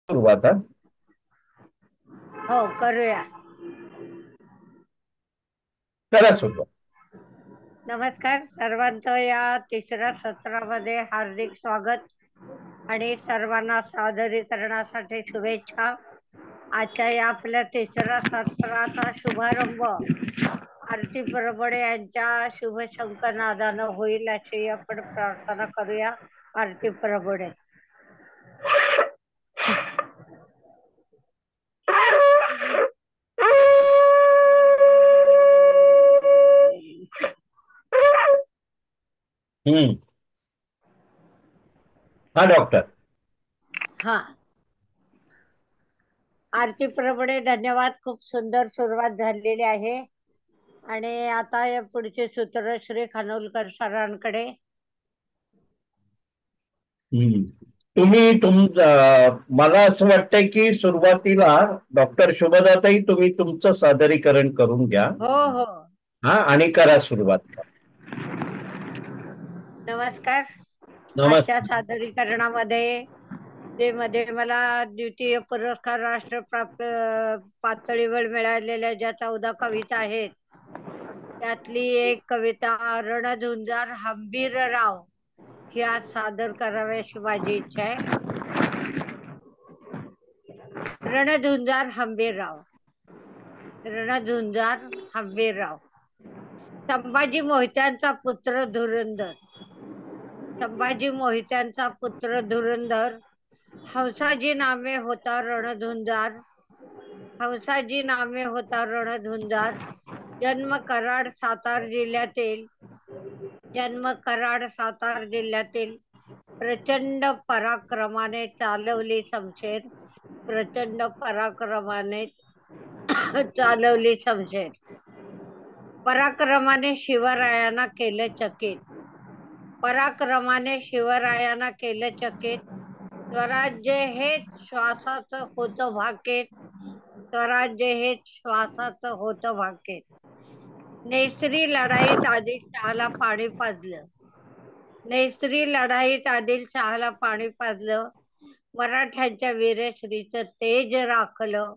सुरुवात हा. हो, करूया. करा सुरुवात. नमस्कार सर्वांचं या तिसऱ्या सत्रामध्ये हार्दिक स्वागत आणि सर्वांना सादरीकरणासाठी शुभेच्छा. आजच्या या आपल्या तिसऱ्या सत्राचा शुभारंभ आरती परबडे यांच्या शुभशंखनादानं होईल अशी आपण प्रार्थना करूया. आरती परबडे. हम्म. हा डॉक्टर. हा, आरती प्रभुडे धन्यवाद. खूप सुंदर सुरुवात झालेली आहे. आणि आता या पुढचे सूत्र श्री खानोलकर सरांकडे. हम्म. मला असं वाटतंय की सुरुवातीला डॉक्टर शुभदाताई तुम्ही तुमचं सादरीकरण करून घ्या. हो हो. हा, आणि करा सुरुवात. नमस्कार. आजच्या नमस्कार. सादरीकरणामध्ये जे मध्ये मला द्वितीय पुरस्कार राष्ट्रप्राप्त पातळीवर मिळालेल्या ज्या 14 कविता आहेत त्यातली एक कविता रणझुंजार हंबीरराव ही आज सादर करावी अशी माझी इच्छा आहे. रणझुंजार हंबीरराव. रणझुंजार हंबीरराव. संभाजी मोहित्यांचा पुत्र धुरंधर. संभाजी मोहित्यांचा पुत्र धुरंधर. हंसाजी नामे होता रणधुंजार. हंसाजी नामे होता रणधुंजार. जन्म कराड सातार जिल्ह्यातील. जन्म कराड सातार जिल्ह्यातील. प्रचंड पराक्रमाने चालवली शमशेर. प्रचंड पराक्रमाने चालवली शमशेर. पराक्रमाने शिवरायांना केलं चकित. पराक्रमाने शिवरायांना केलं चकित. स्वराज्य हेच श्वासाचं होतं भाकीत. स्वराज्य हेच श्वासाचं होतं भाकीत. नेसरी लढाईत आदिलशहाला पाणी पाजलं. नेसरी लढाईत आदिलशहाला पाणी पाजलं. मराठ्यांच्या वीरश्रीचं तेज राखलं.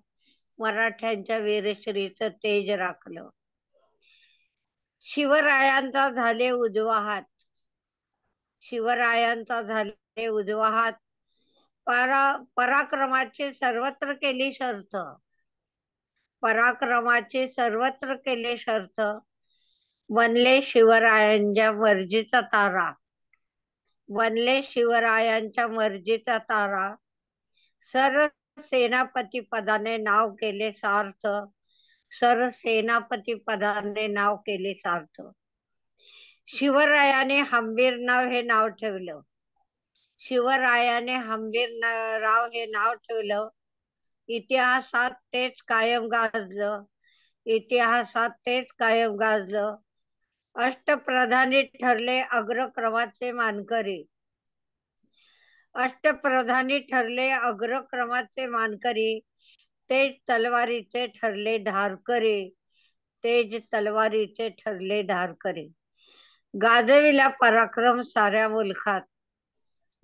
मराठ्यांच्या वीरश्रीचं तेज राखलं. शिवरायांचा झाले उजवा हात. शिवरायांचा झाले उजवा हात. पराक्रमाची सर्वत्र केली शर्थ. पराक्रमाची सर्वत्र केली शर्थ. बनले शिवरायांच्या मर्जीचा तारा. बनले शिवरायांच्या मर्जीचा तारा. सर सेनापती पदाने नाव केले सार्थ. सर सेनापती पदाने नाव केले सार्थ. शिवरायाने हंबीर नाव हे नाव ठेवलं. शिवरायाने राव हे नाव ठेवलं. इतिहासात तेच कायम गाजलं. इतिहासात तेच कायम गाजलं. अष्टप्रधानी ठरले अग्रक्रमाचे मानकरी. अष्टप्रधानी ठरले अग्रक्रमाचे मानकरी. तेज तलवारीचे ठरले धारकरी. तेज तलवारीचे ठरले धारकरी. गाजविला पराक्रम साऱ्या मुलखात.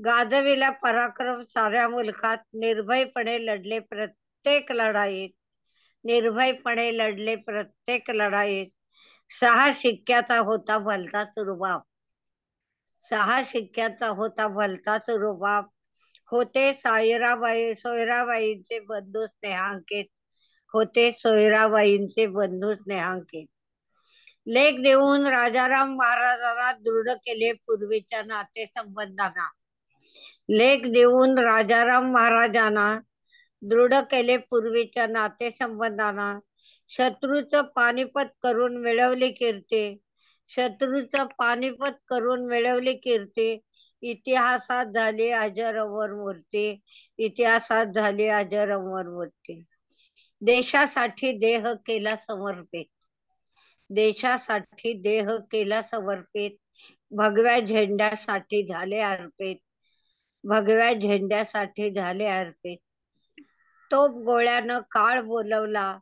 गाजविला पराक्रम साऱ्या मुलखात. निर्भयपणे लढले प्रत्येक लढाईत. निर्भयपणे लढले प्रत्येक लढाईत. 6 शिक्क्याचा होता भलताच रुबाब. 6 शिक्क्याचा होता भलताच रुबाब. होते सोयराबाईंचे बंधू स्नेहांकित. होते सोयराबाईंचे बंधू स्नेहांकित. लेख देऊन राजाराम महाराजांना दृढ केले पूर्वीच्या नातेसंबंधांना. लेख देऊन राजाराम महाराजांना दृढ केले पूर्वीच्या नातेसंबंधांना. शत्रूचं पानिपत करून मिळवली कीर्ती. शत्रूचं पानिपत करून मिळवली कीर्ती. इतिहासात झाली अजर अमर मूर्ती. इतिहासात झाली अजर अमर मूर्ती. देशासाठी देह केला समर्पित. देशासाठी देह केला समर्पित. भगव्या झेंड्यासाठी झाले अर्पित. भगव्या झेंड्यासाठी झाले अर्पित. तोफ गोळ्यानं काळ बोलवला.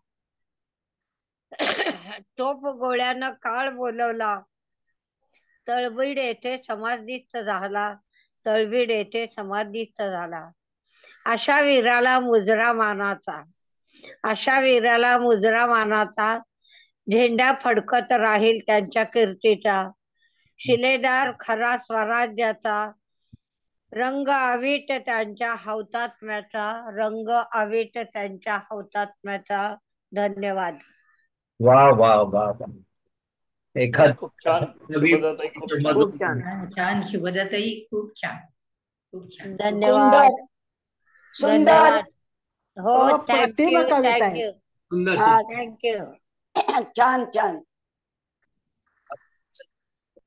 तोफ गोळ्यानं काळ बोलवला. तळबीड येथे समाधीस्थ झाला. तळबीड येथे समाधीस्थ झाला. अशा वीराला मुजरा मानाचा, अशा वीराला मुजरा मानाचा, झेंडा फडकत राहील त्यांच्या कीर्तीचा, शिलेदार खरा स्वराज्याचा, रंग अवीट त्यांच्या हौतात्म्याचा, रंग अवीट त्यांच्या हौतात्म्याचा. धन्यवाद. वा वा वा वा. एखाद खूप छान नवी शुभदाताई, खूप छान. खूप छान. छान शुभदाताई, खूप छान, खूप छान. धन्यवाद. सुंदर धन्यवाद. हो, अप्रतिम थँक्यू कविता आहे. थँक्यू सुंदर हा, थँक्यू. छान छान.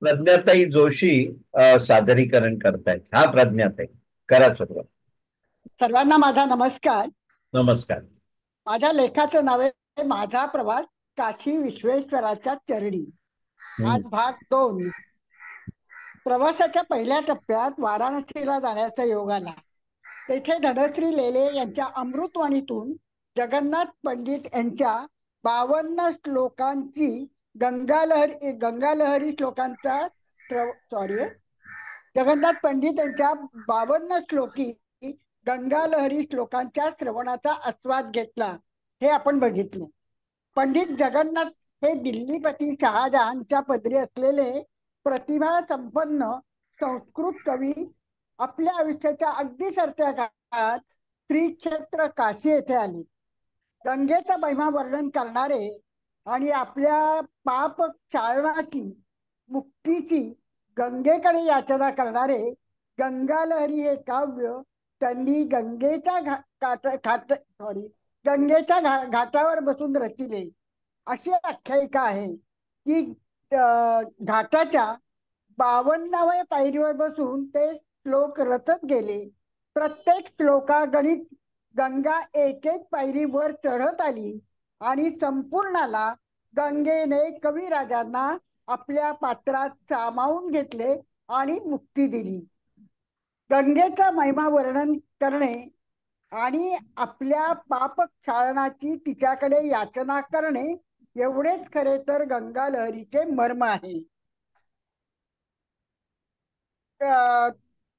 प्रज्ञाताई जोशी सादरीकरण करतायत. हा प्रज्ञाताई, करा सुरुवात. सर्वांना माझा नमस्कार. नमस्कार. माझ्या लेखाचं नाव आहे माझा प्रवास काशी विश्वेश्वराच्या चरणी. आज भाग 2. प्रवासाच्या पहिल्या टप्प्यात वाराणसीला जाण्याचा योग आला. तेथे धनश्री लेले यांच्या अमृतवाणीतून जगन्नाथ पंडित यांच्या 52 श्लोकांची गंगालहरी श्लोकांचा जगन्नाथ पंडित यांच्या 52 श्लोकी गंगालहरी श्लोकांच्या श्रवणाचा आस्वाद घेतला, हे आपण बघितलं. पंडित जगन्नाथ हे दिल्लीपती शहाजहानच्या पदरी असलेले प्रतिभा संपन्न संस्कृत कवी आपल्या आयुष्याच्या अगदी सरत्या काळात श्री क्षेत्र काशी येथे आले. गंगेचा महिमा वर्णन करणारे आणि आपल्या पाप क्षालनाची मुक्तीची गंगेकडे याचना करणारे गंगालहरी हे काव्य त्यांनी गंगेच्या घाटावर बसून रचिले. अशी आख्यायिका आहे की घाटाच्या 52व्या पायरीवर बसून ते श्लोक रचत गेले. प्रत्येक श्लोकागणित गंगा एक एक पायरीवर चढत आली आणि संपूर्णाला गंगेने कविराजांना आपल्या पात्रात सामावून घेतले आणि मुक्ती दिली. गंगेचा महिमा वर्णन करणे आणि आपल्या पाप क्षालनाची तिच्याकडे याचना करणे एवढेच खरे तर गंगालहरीचे मर्म आहे.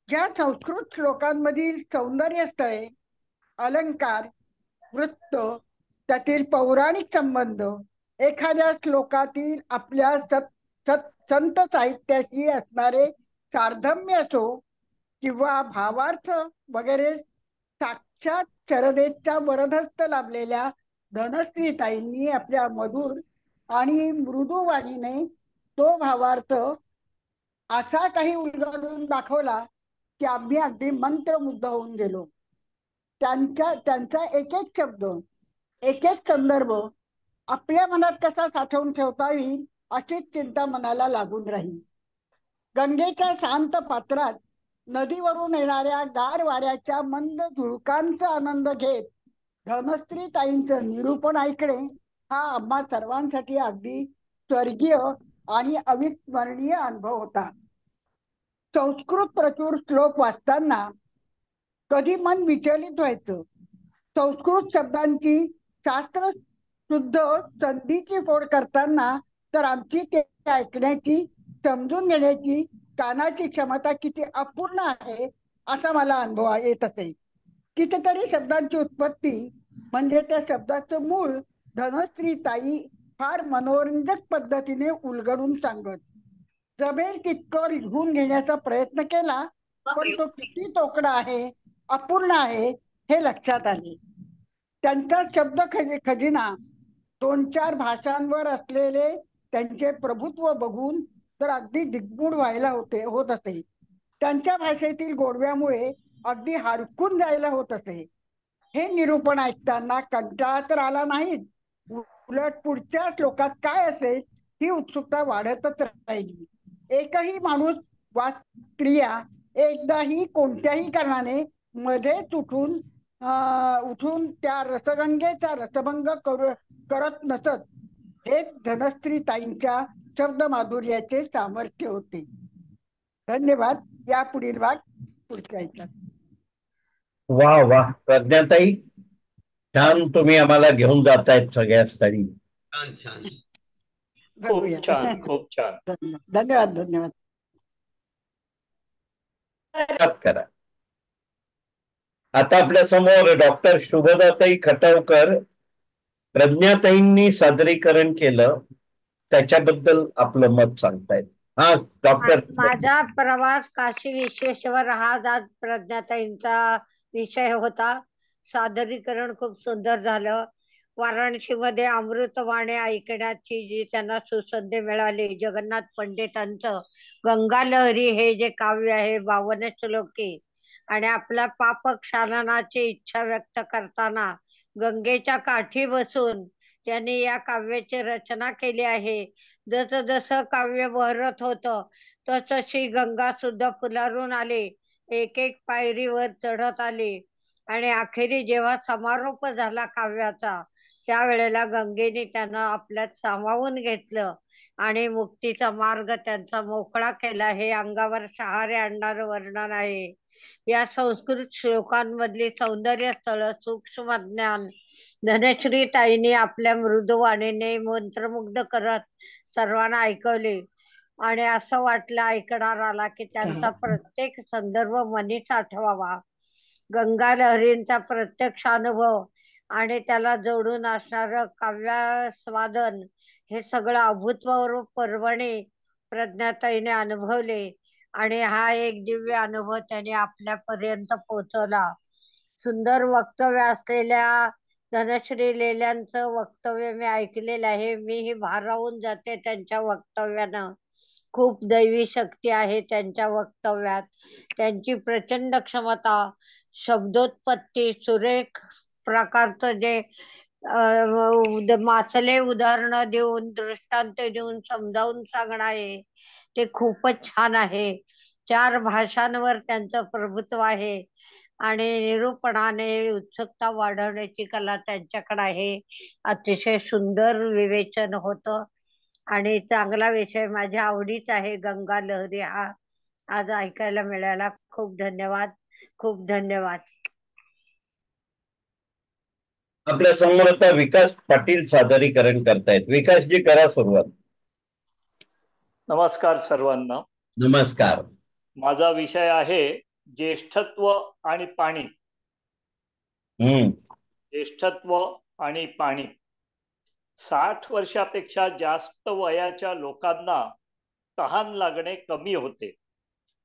ज्या संस्कृत श्लोकांमधील सौंदर्य स्थळे, अलंकार, वृत्त, त्यातील पौराणिक संबंध, एखाद्या श्लोकातील आपल्या संत साहित्याशी असणारे साधर्म्य असो किंवा भावार्थ वगैरे, साक्षात शरदेच्या वरदहस्त लाभलेल्या धनश्रीताईंनी आपल्या मधुर आणि मृदू वाणीने तो भावार्थ असा काही उलगडून दाखवला की आम्ही अगदी मंत्रमुग्ध होऊन गेलो. त्यांचा एक एक शब्द, एक एक संदर्भ आपल्या मनात कसा साठवून ठेवता येईल अशीच चिंता मनाला लागून राहील. गंगेच्या शांत पात्रात नदीवरून येणाऱ्या गार वाऱ्याच्या मंद झुळकांचा आनंद घेत धनश्रीताईंचं निरूपण ऐकणे हा आम्हा सर्वांसाठी अगदी स्वर्गीय आणि अविस्मरणीय अनुभव होता. संस्कृत प्रचूर श्लोक वाचताना कधी मन विचलित व्हायचं. संस्कृत शब्दांची शास्त्र शुद्ध संधीची फोड करताना तर आमची ते ऐकण्याची, समजून घेण्याची कानाची क्षमता किती अपूर्ण आहे असा मला अनुभव येत असे. कितीतरी शब्दांची उत्पत्ती म्हणजे त्या शब्दाचं मूळ धनश्रीताई फार मनोरंजक पद्धतीने उलगडून सांगत. जमेल तितकं लिहून घेण्याचा प्रयत्न केला, पण तो किती तोकडा आहे, अपूर्ण आहे हे लक्षात आले. त्यांचा शब्द खजिना 2-4 भाषांवर असलेले त्यांचे प्रभुत्व बघून तर अगदी दिग्मूढ व्हायला होत असे. त्यांच्या भाषेतील गोडव्यामुळे अगदी हरकून जायला होत असे. हे निरूपण ऐकताना कंटाळा तर आला नाहीच, उलट पुढच्या श्लोकात काय असेल ही उत्सुकता वाढतच राहिली. एकही माणूस वा स्त्रिया एकदाही कोणत्याही कारणाने मध्येच उठून त्या रसगंगेचा रसभंग करत नसत. हे धनश्रीताईंच्या शब्द माधुर्याचे सामर्थ्य होते. धन्यवाद. या पुढील भाग पुढच्या याच्यात. वा वा प्रज्ञाताई, छान तुम्ही आम्हाला घेऊन जातायत सगळ्या स्थळी. छान छान, बघूया. खूप छान, खूप छान. धन्यवाद. धन्यवाद. करा. आता आपल्या समोर डॉक्टर शुभदाताई खटवकर प्रज्ञाताईंनी सादरीकरण केलं, त्याच्याबद्दल आपलं मत सांगतायत. हा डॉक्टर. माझा प्रवास काशी विश्वेश्वर हा आज प्रज्ञाताईंचा विषय होता. सादरीकरण खूप सुंदर झालं. वाराणसीमध्ये अमृतवाणी ऐकण्याची जी त्यांना सुसंधी मिळाली, जगन्नाथ पंडितांचं गंगा लहरी हे जे काव्य आहे 52 श्लोकी, आणि आपल्या पापक्षालनाची इच्छा व्यक्त करताना गंगेच्या काठी बसून त्यांनी या काव्याची रचना केली आहे. जसं जसं काव्य बहरत होतं तसतशी गंगा सुद्धा फुलारून आली, एक एक पायरी वर चढत आली, आणि अखेरी जेव्हा समारोप झाला काव्याचा, त्यावेळेला गंगेने त्यांना आपल्यात सामावून घेतलं आणि मुक्तीचा मार्ग त्यांचा मोकळा केला. हे अंगावर शहारे आणणारं वर्णन आहे. या संस्कृत श्लोकांमधली सौंदर्य स्थळ सूक्ष्म ज्ञान धनश्री ताईंनी आपल्या मृदुवाणीने मंत्रमुग्ध करत सर्वांना ऐकवले, आणि असं वाटलं ऐकणाराला की त्यांचा प्रत्येक संदर्भ मनीच आठवावा. गंगा लहरींचा प्रत्यक्ष अनुभव आणि त्याला जोडून असणारं काव्यास्वादन हे सगळं अभूतपूर्व पर्वणी प्रज्ञाताईने अनुभवले, आणि हा एक दिव्य अनुभव त्याने आपल्यापर्यंत पोहोचवला. सुंदर वक्तव्य असलेल्या धनश्री लेल्यांचं वक्तव्य मी ऐकलेलं आहे. मीही भारावून जाते त्यांच्या वक्तव्यानं. खूप दैवी शक्ती आहे त्यांच्या वक्तव्यात. त्यांची प्रचंड क्षमता, शब्दोत्पत्ती, सुरेख प्रकारचं जे माचले उदाहरणं देऊन, दृष्टांत देऊन समजावून सांगणं आहे ते खूपच छान आहे. 4 भाषांवर त्यांचं प्रभुत्व आहे, आणि निरूपणाने उत्सुकता वाढवण्याची कला त्यांच्याकडे आहे. अतिशय सुंदर विवेचन होतं आणि चांगला विषय माझ्या आवडीचा आहे. गंगा लहरी हा आज ऐकायला मिळाला. खूप धन्यवाद, खूप धन्यवाद. आपल्या समोर आता विकास पाटील सादरीकरण करतायत. विकासजी, करा सुरुवात. नमस्कार सर्वांना. नमस्कार. माझा विषय आहे ज्येष्ठत्व आणि पाणी. ज्येष्ठत्व आणि पाणी. 60 वर्षापेक्षा जास्त वयाच्या लोकांना तहान लागणे कमी होते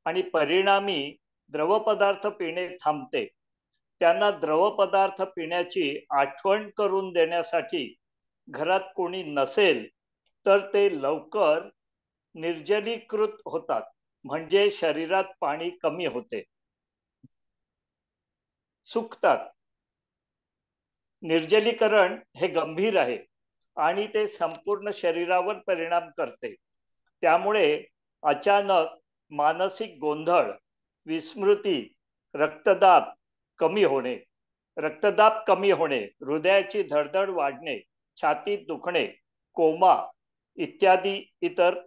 आणि परिणामी द्रव पदार्थ पिणे थांबते. त्यांना द्रव पदार्थ पिण्याची आठवण करून देण्यासाठी घरात कोणी नसेल तर ते लवकर निर्जलीकृत होतात, म्हणजे शरीरात पाणी कमी होते, सुकतात. निर्जलीकरण हे गंभीर आहे आणि ते संपूर्ण शरीरावर परिणाम करते. त्यामुळे अचानक मानसिक गोंधळ, विस्मृती, रक्तदाब कमी होणे, हृदयाची धडधड वाढणे, छातीत दुखणे, कोमा इत्यादी इतर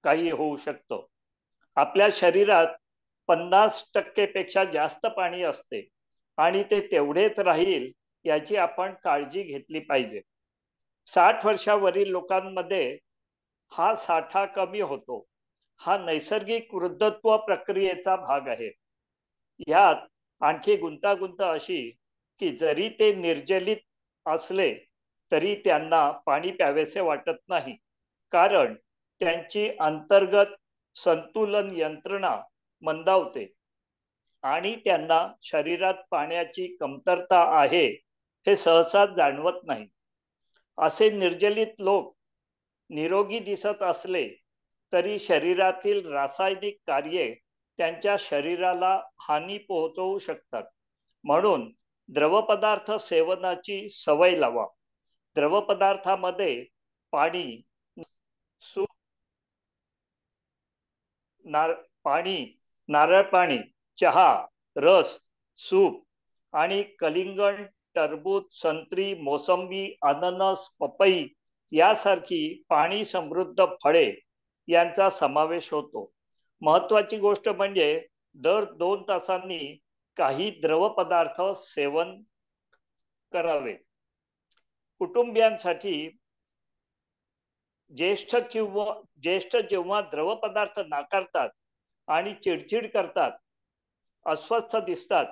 काही होऊ शकतं. आपल्या शरीरात 50% पेक्षा जास्त पाणी असते आणि ते तेवढेच राहील याची आपण काळजी घेतली पाहिजे. 60 वर्षावरील लोकांमध्ये हा साठा कमी होतो. हा नैसर्गिक वृद्धत्व प्रक्रियेचा भाग आहे. यात आणखी गुंतागुंत अशी की जरी ते निर्जलित असले तरी त्यांना पाणी प्यावेसे वाटत नाही, कारण त्यांची अंतर्गत संतुलन यंत्रणा मंदावते आणि त्यांना शरीरात पाण्याची कमतरता आहे हे सहसा जाणवत नाही. असे निर्जलित लोक निरोगी दिसत असले तरी शरीरातील रासायनिक कार्ये त्यांच्या शरीराला हानी पोहोचवू शकतात. म्हणून द्रवपदार्थ सेवनाची सवय लावा. द्रवपदार्थामध्ये पाणी, नारळ पाणी, चहा, रस, सूप आणि कलिंगड, टरबूज, संत्री, मोसंबी, अननस, पपई यासारखी पाणी समृद्ध फळे यांचा समावेश होतो. महत्वाची गोष्ट म्हणजे दर 2 तासांनी काही द्रव पदार्थ सेवन करावे. कुटुंबियांसाठी ज्येष्ठ जेव्हा द्रव पदार्थ नाकारतात आणि चिडचिड करतात, अस्वस्थ दिसतात,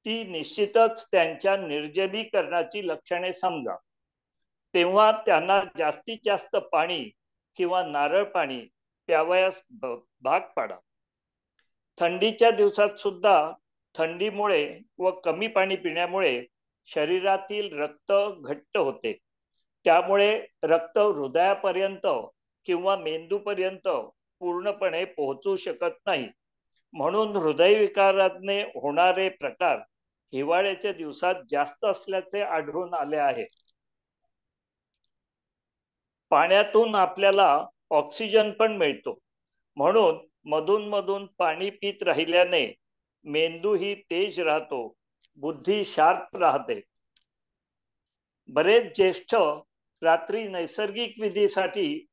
ती निश्चितच त्यांच्या निर्जलीकरणाची लक्षणे समजा. तेव्हा त्यांना जास्तीत जास्त पाणी किंवा नारळ पाणी प्यावयास भाग पाडा. थंडीच्या दिवसात सुद्धा थंडीमुळे व कमी पाणी पिण्यामुळे शरीरातील रक्त घट्ट होते. त्यामुळे रक्त हृदयापर्यंत किंवा मेंदूपर्यंत पूर्णपणे पोहोचू शकत नाही. म्हणून हृदयविकाराने होणारे प्रकार हिवाळ्याच्या दिवसात जास्त असल्याचे आढळून आले आहे. पाण्यातून आपल्याला ऑक्सिजन पण मिळतो. म्हणून मधून मधून पाणी पित राहिल्याने मेंदूही तेज राहतो, बुद्धी शार्प राहते. बरेच ज्येष्ठ रात्री नैसर्गिक विधीसाठी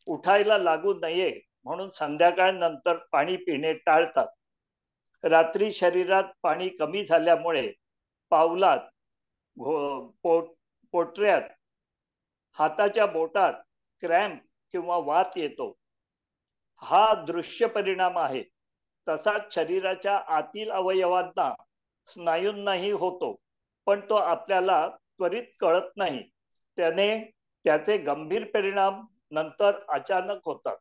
उठायला लागू नये म्हणून संध्याकाळ नंतर पाणी पिणे टाळतात. रात्री शरीरात पाणी कमी झाल्यामुळे पावलात, पोटऱ्यात, हाताच्या बोटात क्रॅम्प किंवा वात येतो. हा दृश्य परिणाम आहे. तसाच शरीराच्या आतील अवयवांना, स्नायूंनाही होतो, पण तो आपल्याला त्वरित कळत नाही. त्याचे गंभीर परिणाम नंतर अचानक होतात.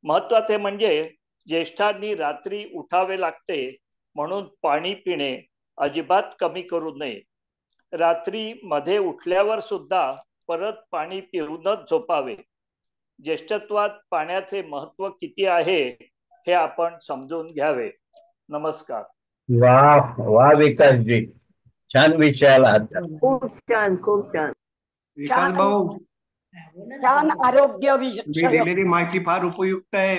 महत्वाचे म्हणजे ज्येष्ठांनी रात्री उठावे लागते म्हणून पाणी पिणे अजिबात कमी करू नये. रात्री मध्ये उठल्यावर सुद्धा परत पाणी पिऊनच झोपावे. ज्येष्ठत्वात पाण्याचे महत्व किती आहे हे आपण समजून घ्यावे. नमस्कार. वा वा विकासजी, छान विषयाला खूप छान, खूप छान. विकास भाऊ, छान आरोग्य मी विषय दिलेली माहिती फार उपयुक्त आहे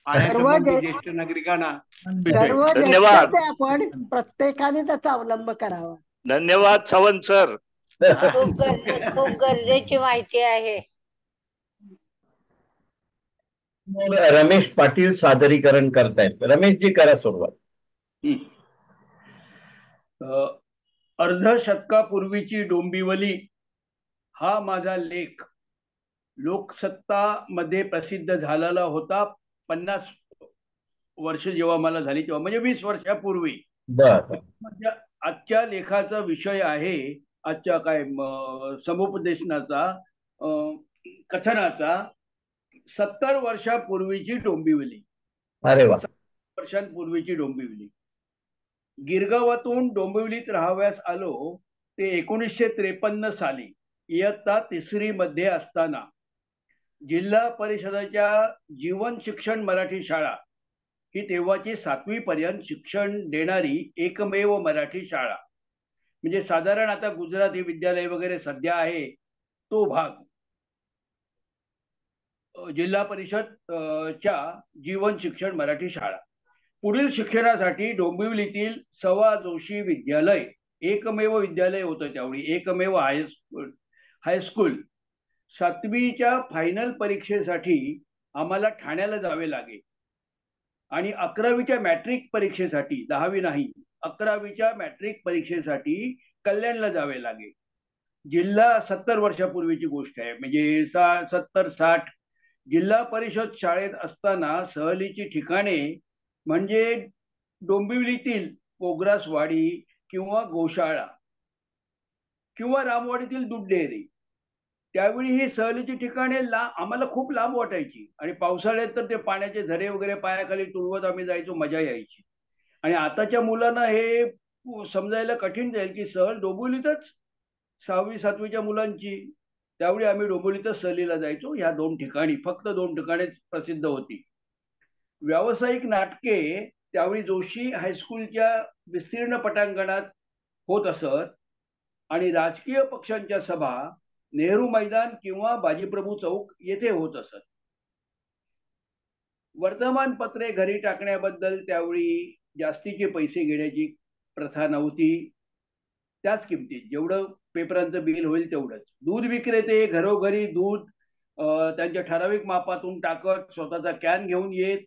पाण्यासंबंधी ज्येष्ठ नागरिकांना. सर्व धन्यवाद. ज्येष्ठ आहे, आपण प्रत्येकाने त्याचा अवलंब करावा. धन्यवाद सावंत सर. खूप गरजेची माहिती आहे. रमेश पाटील सादरीकरण करतायत. रमेशजी करा सुरुवात. अर्धशतकापूर्वीची डोंबिवली हा माझा लेख लोकसत्ता मध्ये प्रसिद्ध झालेला होता. 50 वर्ष जेव्हा मला झाली तेव्हा, म्हणजे 20 वर्षापूर्वी. आजच्या लेखाचा विषय आहे, आजच्या समुपदेशनाचा, कथनाचा 70 वर्षापूर्वीची डोंबिवली. अरे वा. 70 वर्षांपूर्वीची डोंबिवली. गिरगावातून डोंबिवलीत राहाव्यास आलो ते 1953 साली, इयत्ता 3री मध्ये असताना. जिल्हा परिषदेच्या जीवन शिक्षण मराठी शाळा ही तेव्हाची 7वी पर्यंत शिक्षण देणारी एकमेव मराठी शाळा. म्हणजे साधारण आता गुजराती विद्यालय वगैरे सध्या आहे तो भाग. जिल्हा परिषद च्या जीवन शिक्षण मराठी शाळा. पुढील शिक्षणासाठी डोंबिवलीतील सवा जोशी विद्यालय, एकमेव विद्यालय होतं त्यावेळी, एकमेव हायस्कूल. 7वीच्या फायनल परीक्षेसाठी आम्हाला ठाण्याला जावे लागे आणि 11वीच्या मॅट्रिक परीक्षेसाठी, 10वी नाही, 11वीच्या मॅट्रिक परीक्षेसाठी कल्याणला जावे लागे. जिल्हा 70 वर्षापूर्वीची गोष्ट आहे, म्हणजे 70-60. जिल्हा परिषद शाळेत असताना सहलीची ठिकाणे म्हणजे डोंबिवलीतील पोग्रासवाडी किंवा गोशाळा किंवा रामवाडीतील दूध डेअरी. त्यावेळी ही सहलीची ठिकाणे आम्हाला खूप लांब वाटायची आणि पावसाळ्यात तर ते पाण्याचे झरे वगैरे पायाखाली तुळवत आम्ही जायचो, मजा यायची. आणि आताच्या मुलांना हे समजायला कठीण जाईल की सहल डोंबिवलीतच 6वी-7वीच्या मुलांची. त्यावेळी आम्ही डोंबिवलीतच सहलीला जायचो. ह्या 2 ठिकाणी, फक्त 2 ठिकाणीच प्रसिद्ध होती. व्यावसायिक नाटके त्यावेळी जोशी हायस्कूलच्या विस्तीर्ण पटांगणात होत असत आणि राजकीय पक्षांच्या सभा नेहरू मैदान किंवा बाजीप्रभू चौक येथे होत असत. वर्तमानपत्रे घरी टाकण्याबद्दल त्यावेळी जास्तीचे पैसे घेण्याची प्रथा नव्हती. त्याच किमतीत जेवढं पेपरांचं बिल होईल तेवढंच. दूध विक्रेते घरोघरी दूध त्यांच्या ठराविक मापातून टाकत, स्वतःचा कॅन घेऊन येत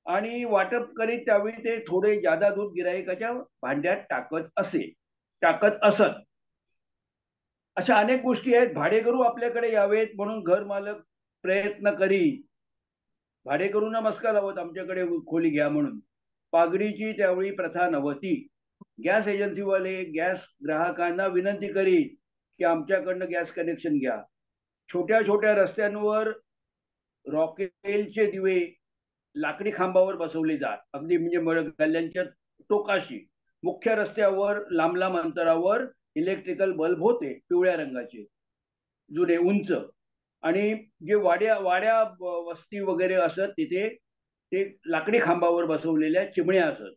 आणि वाटप करीत. त्यावेळी ते थोडे जादा दूध गिराईकाच्या भांड्यात टाकत असत. अशा अनेक गोष्टी आहेत. भाडेकरू आपल्याकडे यावेत म्हणून घर मालक प्रयत्न करी. भाडेकरूंना मस्का लावत आमच्याकडे खोली घ्या म्हणून. पागडीची त्यावेळी प्रथा नव्हती. गॅस एजन्सीवाले गॅस ग्राहकांना विनंती करीत की आमच्याकडनं गॅस कनेक्शन घ्या. छोट्या छोट्या रस्त्यांवर रॉकेलचे दिवे लाकडी खांबावर बसवले जात, अगदी म्हणजे गल्ल्यांच्या टोकाशी. मुख्य रस्त्यावर लांब लांब अंतरावर इलेक्ट्रिकल बल्ब होते पिवळ्या रंगाचे, जुने उंच. आणि जे वाड्या वाड्या वस्ती वगैरे असत तिथे ते लाकडी खांबावर बसवलेल्या चिमण्या असत.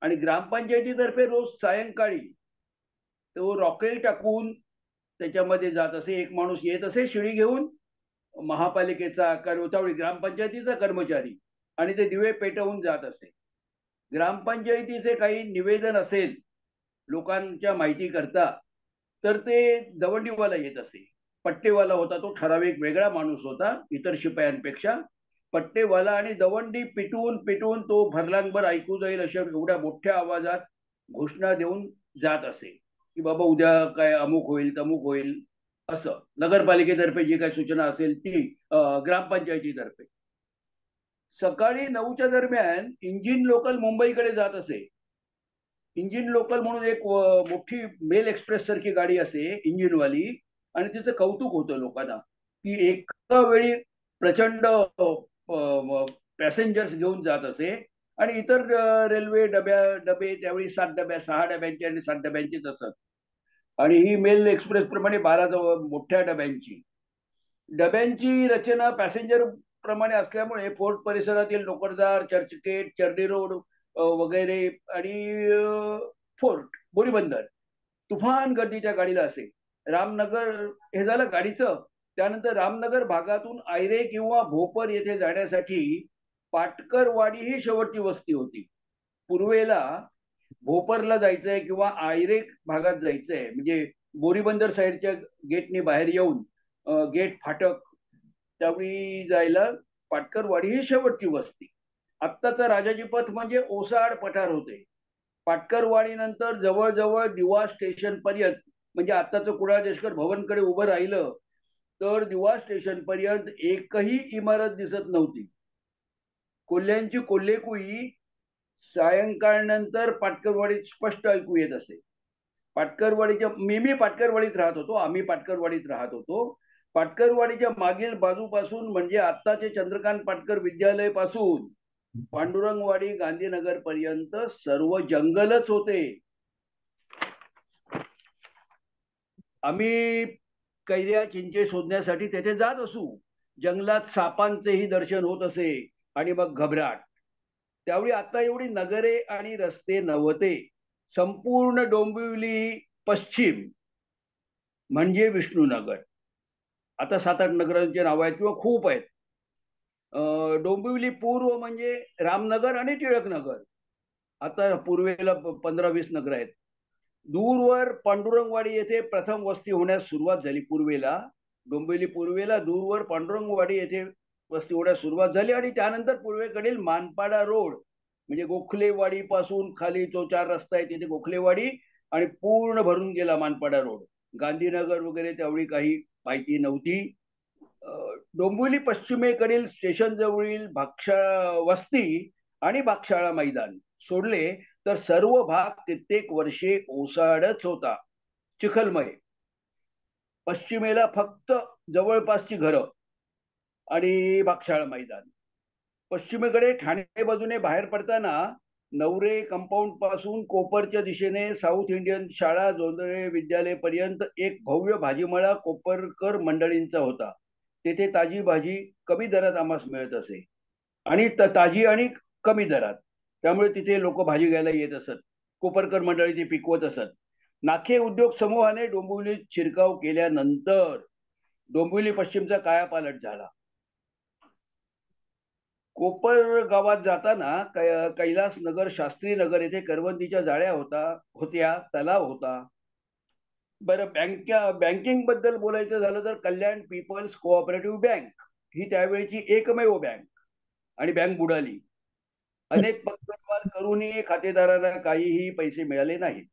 आणि ग्रामपंचायतीतर्फे रोज सायंकाळी तो रॉकेल टाकून त्याच्यामध्ये जात असे. एक माणूस येत असे शिडी घेऊन, महापालिकेचा त्यावेळी ग्रामपंचायतीचा कर्मचारी, आणि ते दिवे पेटवून जात असे. ग्रामपंचायतीचे काही निवेदन असेल लोकांच्या माहिती करता तर ते दवंडीवाला येत असे. पट्टेवाला होता तो, ठराविक वेगळा माणूस होता इतर शिपायांपेक्षा. पट्टेवाला आणि दवंडी पिटवून पिटवून तो भरलांगभर ऐकू जाईल अशा एवढ्या मोठ्या आवाजात घोषणा देऊन जात असे की बाबा उद्या काय अमुक होईल तमुक होईल, असं. नगरपालिकेतर्फे जी काही सूचना असेल ती, ग्रामपंचायतीतर्फे. सकाळी 9च्या दरम्यान इंजिन लोकल मुंबईकडे जात असे. इंजिन लोकल म्हणून एक मोठी मेल एक्सप्रेस सारखी गाडी असे इंजिनवाली, आणि तिचं कौतुक होतं लोकांना की एका वेळी प्रचंड पॅसेंजर्स घेऊन जात असे. आणि इतर रेल्वे डबे त्यावेळी 7 डब्या, 6 डब्यांची आणि 7 डब्यांचीच असत. आणि ही मेल एक्सप्रेस प्रमाणे 12 मोठ्या डब्यांची रचना पॅसेंजर प्रमाणे असल्यामुळे फोर्ट परिसरातील नोकरदार, चर्चगेट, चर्नी रोड वगैरे आणि फोर्ट, बोरीबंदर तुफान गर्दीच्या गाडीला असे. रामनगर हे झालं गाडीचं. त्यानंतर रामनगर भागातून आयरे किंवा भोपर येथे जाण्यासाठी पाटकरवाडी ही शेवटची वस्ती होती. पूर्वेला भोपरला जायचंय किंवा आयरे भागात जायचंय म्हणजे बोरीबंदर साईडच्या गेटने बाहेर येऊन गेट फाटक त्यावेळी जायला पाटकरवाडी ही शेवटची वस्ती. आत्ताचा राजाजी पथ म्हणजे ओसाड पठार होते. पाटकरवाडी नंतर जवळजवळ दिवा स्टेशन पर्यंत, म्हणजे आत्ताचं कुडाळ देशकर भवनकडे उभं राहिलं तर दिवा स्टेशन पर्यंत एकही इमारत दिसत नव्हती. कोल्ह्यांची कोल्हेकुई सायंकाळनंतर पाटकरवाडीत स्पष्ट ऐकू येत असे. पाटकरवाडीच्या मी पाटकरवाडीत राहत होतो, आम्ही पाटकरवाडीत राहत होतो. पाटकरवाडीच्या मागील बाजूपासून म्हणजे आत्ताचे चंद्रकांत पाटकर विद्यालय पासून पांडुरंगवाडी गांधीनगर पर्यंत सर्व जंगलच होते. आम्ही कैऱ्या चिंचे शोधण्यासाठी तेथे जात असू. जंगलात सापांचेही दर्शन होत असे आणि मग घबराट. त्यावेळी आता एवढी नगरे आणि रस्ते नव्हते. संपूर्ण डोंबिवली पश्चिम म्हणजे विष्णुनगर. आता 7-8 नगरांचे नाव आहेत किंवा खूप आहेत. डोंबिवली पूर्व म्हणजे रामनगर आणि टिळकनगर. आता पूर्वेला 15-20 नगर आहेत. दूरवर पांडुरंगवाडी येथे प्रथम वस्ती होण्यास सुरुवात झाली. पूर्वेला डोंबिवली पूर्वेला दूरवर पांडुरंगवाडी येथे वस्ती होण्यास सुरुवात झाली. आणि त्यानंतर पूर्वेकडील मानपाडा रोड म्हणजे गोखलेवाडी पासून खाली जो 4 रस्ता आहे तिथे गोखलेवाडी आणि पूर्ण भरून गेला मानपाडा रोड. गांधीनगर वगैरे त्यावेळी काही माहिती नव्हती. डोंबिवली पश्चिमेकडील स्टेशन जवळील वस्ती आणि भागशाळा मैदान सोडले तर सर्व भाग कित्येक वर्षे ओसाडच होता, चिखलमय. पश्चिमेला फक्त जवळपासची घरं आणि भागशाळा मैदान. पश्चिमेकडे ठाणे बाजूने बाहेर पडताना नवरे कंपाऊंड पासून कोपरच्या दिशेने साऊथ इंडियन शाळा जोंधळे विद्यालय पर्यंत एक भव्य भाजीमळा कोपरकर मंडळींचा होता. तेथे ताजी भाजी कमी दरात आम्हास मिळत असे आणि ताजी आणि कमी दरात. त्यामुळे तिथे लोक भाजी घ्यायला येत असत. कोपरकर मंडळी ती पिकवत असत. नाखे उद्योग समूहाने डोंबिवलीत शिरकाव केल्यानंतर डोंबिवली पश्चिमचा कायापालट झाला. कोपर गावात जाताना कैलास नगर, शास्त्री नगर येथे करवंदीच्या जाळ्या होत्या, तलाव होता. बरं, बँकिंग बद्दल बोलायचं झालं तर कल्याण पीपल्स कोऑपरेटिव्ह बँक ही त्यावेळेची एकमेव बँक आणि बँक बुडाली. अनेक पत्रव्यवहार करूनही खातेदारांना काहीही पैसे मिळाले नाहीत.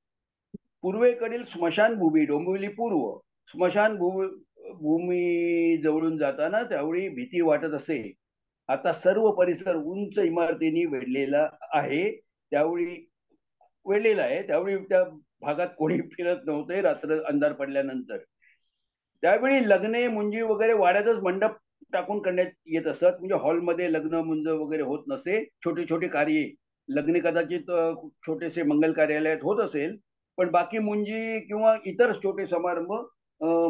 पूर्वेकडील स्मशानभूमी डोंबिवली पूर्व स्मशानभूमी जवळून जाताना त्यावेळी भीती वाटत असे. आता सर्व परिसर उंच इमारतींनी वेढलेला आहे. त्यावेळी वेळलेला आहे. त्यावेळी त्या भागात कोणी फिरत नव्हते रात्र अंधार पडल्यानंतर. त्यावेळी लग्ने मुंजी वगैरे वाड्यातच मंडप टाकून करण्यात येत असत. म्हणजे हॉलमध्ये लग्न मुंज वगैरे होत नसे. छोटी छोटी कार्ये लग्ने कदाचित छोटेसे मंगल कार्यालयात होत असेल, पण बाकी मुंजी किंवा इतर छोटे समारंभ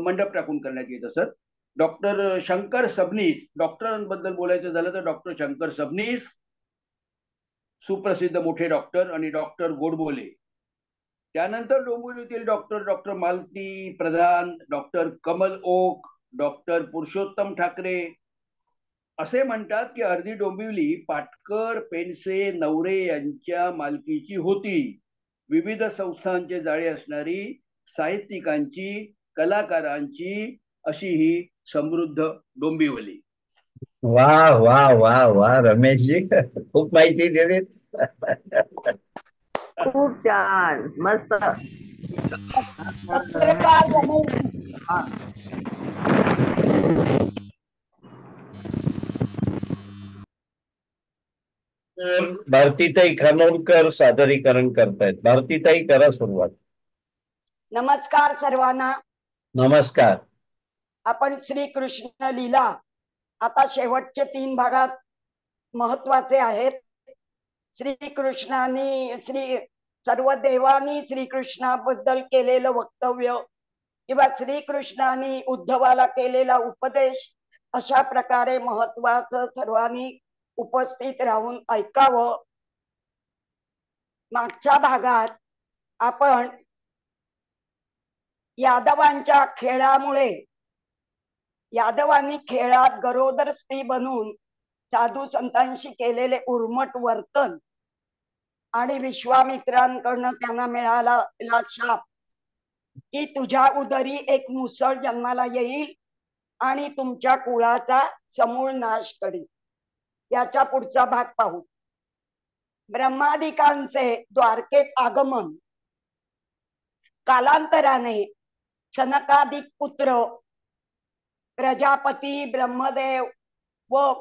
मंडप टाकून करण्यात येत असत. डॉक्टर शंकर सबनीस, डॉक्टरांबद्दल बोलायचं झालं तर डॉक्टर शंकर सबनीस सुप्रसिद्ध मोठे डॉक्टर, आणि डॉक्टर गोडबोले. त्यानंतर डोंबिवलीतील doctor Malati Pradhan, doctor Kamal Oak, doctor Purushottam Thackeray. असे म्हणतात की अर्धी डोंबिवली पाटकर पेनसे नवरे यांच्या मालकीची होती. विविध संस्थांचे जाळे असणारी, साहित्यिकांची, कलाकारांची अशी ही समृद्ध डोंबिवली. वा वा वा वा रमेशजी, खूप माहिती दिली. खूप छान, मस्त. पत्रकार रमेश. भारतीताई खानोलकर सादरीकरण करतायत. भारतीताई, करा सुरुवात. नमस्कार सर्वांना. नमस्कार. आपण श्रीकृष्ण लीला आता शेवटचे 3 भागात महत्वाचे आहेत. श्रीकृष्णाने सर्व देवांनी श्रीकृष्णाबद्दल केलेलं वक्तव्य किंवा श्रीकृष्णाने उद्धवाला केलेला उपदेश अशा प्रकारे महत्वाचं सर्वांनी उपस्थित राहून ऐकावं. मागच्या भागात आपण यादवांच्या खेळामुळे यादवांनी खेळात गरोदर स्त्री बनून साधू संतांशी केलेले उर्मट वर्तन आणि विश्वामित्रांकडनं त्यांना मिळाला शाप की तुझ्या उदरी एक मुसळ जन्माला येईल आणि तुमच्या कुळाचा समूळ नाश करील. याच्या पुढचा भाग पाहू. ब्रह्मादिकांचे द्वारकेत आगमन, कालांतराने सनकादिक पुत्र प्रजापती ब्रह्मदेव व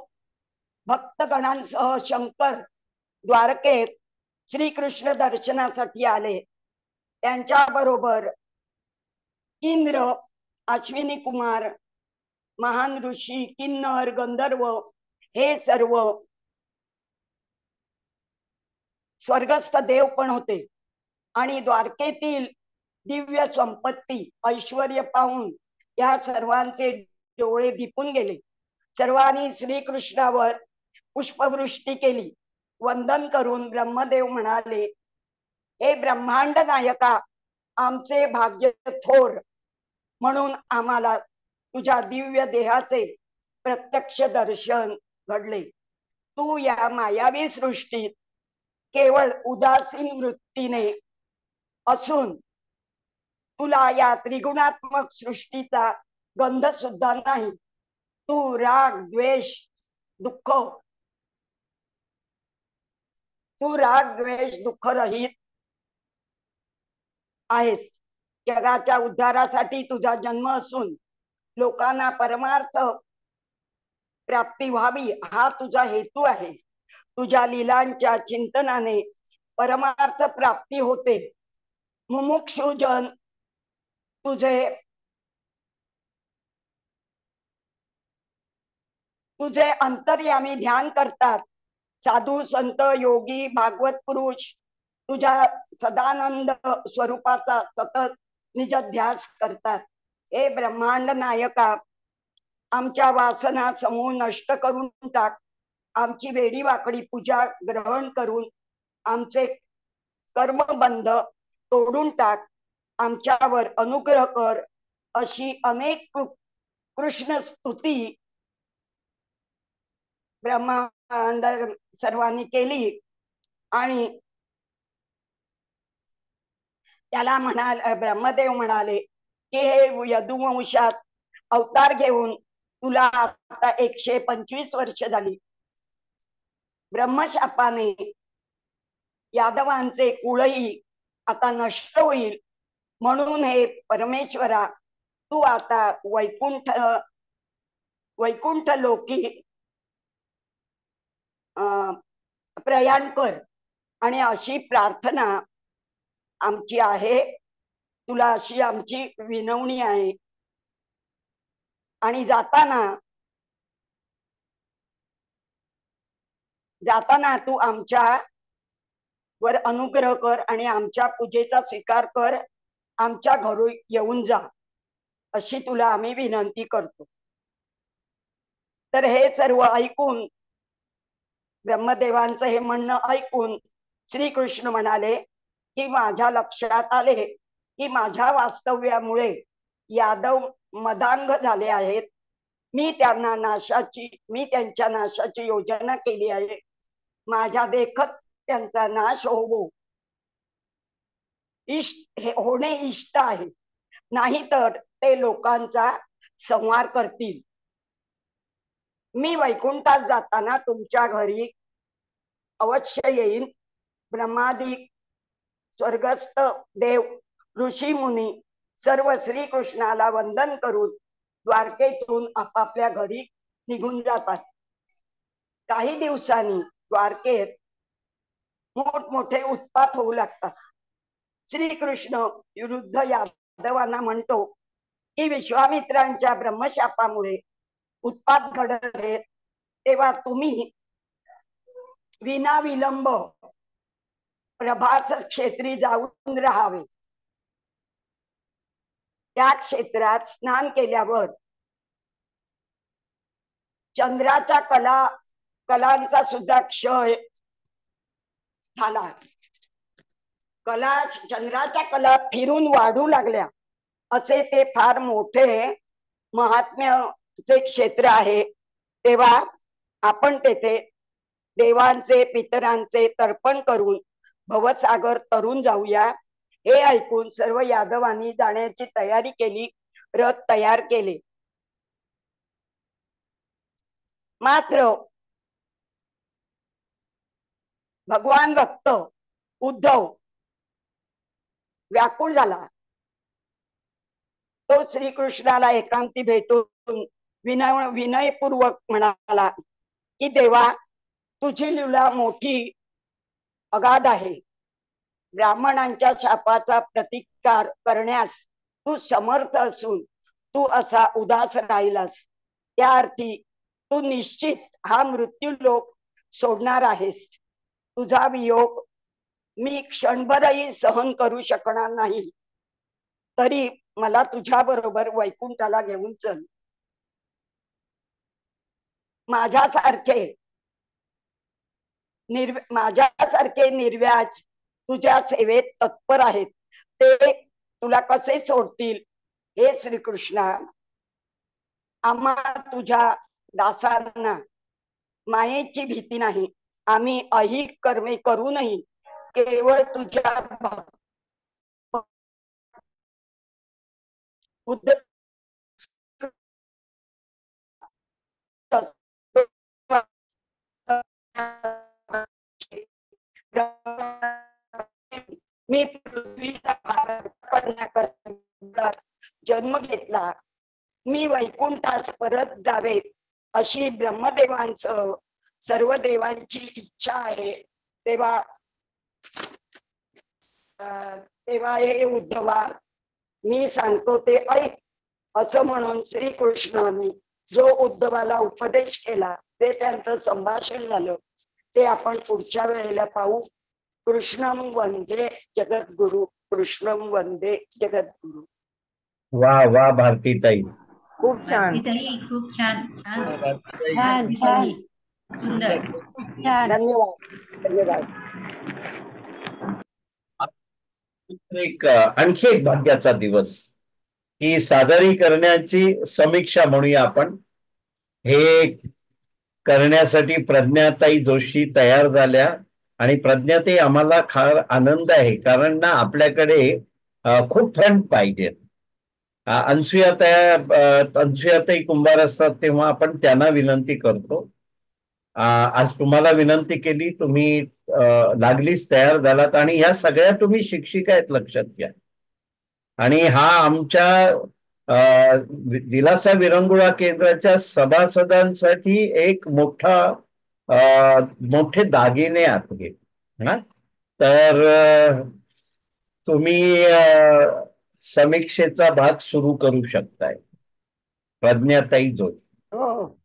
भक्तगणांसह शंकर द्वारकेत श्रीकृष्ण दर्शनासाठी आले. त्यांच्या बरोबर इंद्र, अश्विनी कुमार, महान ऋषी, किन्नर, गंधर्व हे सर्व स्वर्गस्थ देव पण होते. आणि द्वारकेतील दिव्य संपत्ती ऐश्वर्य पाहून या सर्वांचे डोळे दिपून गेले. सर्वांनी श्रीकृष्णावर पुष्पवृष्टी केली. वंदन करून ब्रह्मदेव म्हणाले, हे ब्रह्मांड नायका, आमचे भाग्य थोर म्हणून आम्हाला तुझ्या दिव्य देहाचे प्रत्यक्ष दर्शन घडले. तू या मायावी सृष्टीत केवळ उदासीन वृत्तीने असून तुला या त्रिगुणात्मक सृष्टीचा गंध सुद्धा नाही. तू राग द्वेष दुःख रहित आहेस. जगाच्या उद्धारासाठी तुझा जन्म असून लोकांना परमार्थ प्राप्ती व्हावी हा तुझा हेतू आहे. तुझ्या लीलांच्या चिंतनाने परमार्थ प्राप्ती होते. मुमुक्षुजन तुझे अंतर्यामी ध्यान करतात. साधू संत योगी भागवत पुरुष तुझ्या सदानंद स्वरूपाचा सतत निजध्यास करतात. हे ब्रह्मांड नायका, आमच्या वासना समूह नष्ट करून टाक. आमची वेडी वाकडी पूजा ग्रहण करून आमचे कर्मबंध तोडून टाक. आमच्यावर अनुग्रह कर. अशी अनेक कृष्ण स्तुती ब्रह्मांड सर्वांनी केली. आणि त्याला ब्रह्मदेव म्हणाले की हे यदुवंशात अवतार घेऊन तुला आता 125 वर्ष झाली. ब्रह्मशापाने यादवांचे कुळही आता नष्ट होईल. म्हणून हे परमेश्वरा, तू आता वैकुंठ लोकी प्रयाण कर. आणि अशी प्रार्थना आमची आहे. तुला अशी आमची विनवणी आहे. आणि जाताना तू आमच्या वर अनुग्रह कर आणि आमच्या पूजेचा स्वीकार कर. आमच्या घरी येऊन जा अशी तुला आम्ही विनंती करतो. तर हे सर्व ऐकून, ब्रह्मदेवांचं हे म्हणणं ऐकून श्रीकृष्ण म्हणाले की माझ्या लक्षात आले की माझ्या वास्तव्यामुळे यादव मदांग झाले आहेत. मी त्यांच्या नाशाची योजना केली आहे. माझ्या देखत त्यांचा नाश होणे इष्ट आहे. नाहीतर ते लोकांचा संहार करतील. मी वैकुंठात जाताना तुमच्या घरी अवश्य येईन. ब्रह्मादी स्वर्गस्थ देव ऋषी मुनी सर्व श्रीकृष्णाला वंदन करून द्वारकेतून आपापल्या घरी निघून जातात. काही दिवसांनी द्वारकेत मोठमोठे उत्पात होऊ लागतात. श्रीकृष्ण विरुद्ध यादवांना म्हणतो की विश्वामित्रांच्या ब्रह्मशापामुळे उत्पात घडत आहेत, तेव्हा तुम्ही विनाविलंब प्रभास क्षेत्री जाऊन राहावे. त्या क्षेत्रात स्नान केल्यावर चंद्राच्या कलांचा सुद्धा क्षय झाला. चंद्राच्या कला फिरून वाढू लागल्या. असे ते फार मोठे महात्म्याचे क्षेत्र आहे. तेव्हा आपण तेथे देवांचे पितरांचे तर्पण करून भवसागर तरून जाऊया. हे ऐकून सर्व यादवांनी जाण्याची तयारी केली. रथ तयार केले. मात्र भगवान भक्त उद्धव व्याकुळ झाला. तो श्रीकृष्णाला एकांती भेटून विनयपूर्वक म्हणाला की देवा, तुझी लीला मोठी अगाध आहे. ब्राह्मणांच्या शापाचा प्रतिकार करण्यास तू समर्थ असून तू असा उदास राहिलास. त्या अर्थी तू निश्चित हा मृत्यू लोक सोडणार आहेस. तुझा वियोग मी क्षणभरही सहन करू शकणार नाही. तरी मला तुझ्या बरोबर वैकुंठाला घेऊन चल. माझ्यासारखे निर्व्याज तुझ्या सेवेत तत्पर आहेत. ते तुला कसे सोडतील? हे श्रीकृष्णा, आम्हा तुझ्या दासांना मायेची भीती नाही. आम्ही अहिक कर्मे करूनही केवळ तुझ्या मी पृथ्वीचा जन्म घेतला. मी वैकुंठास परत जावे अशी ब्रह्मदेवांसह सर्व देवांची इच्छा आहे. तेव्हा हे उद्धवा, मी सांगतो ते ऐक असं म्हणून श्रीकृष्णाने जो उद्धवाला उपदेश केला ते त्यांचं संभाषण झालं. ते आपण पुढच्या वेळेला पाहू. कृष्णम वंदे जगद्गुरु. कृष्णम वंदे जगद्गुरु. वा वा भारतीताई, खूप छान. भारतीताई खूप छान. छान छान छान सुंदर. छान. धन्यवाद. आणखी एक भाग्याचा दिवस. ही सादरीकरणाची समीक्षा म्हणूया आपण. हे करण्यासाठी प्रज्ञाताई जोशी तयार झाल्या आणि प्रज्ञाताई आम्हाला फार आनंद आहे, कारण ना आपल्याकडे खूप फंड पाहिजेत. अनसुयाताई कुंभार असतात तेव्हा आपण त्यांना विनंती करतो. आज तुम्हाला विनंती केली, तुम्ही लागलीच तयार झालात. आणि ह्या सगळ्या तुम्ही शिक्षिका आहेत, लक्षात घ्या. आणि हा आमच्या दिलासा विरंगुळा केंद्राच्या सभासदांसाठी एक मोठे दागिने आत घे. तर तुम्ही समीक्षेचा भाग सुरू करू शकताय. प्रज्ञाताई जोड. हो.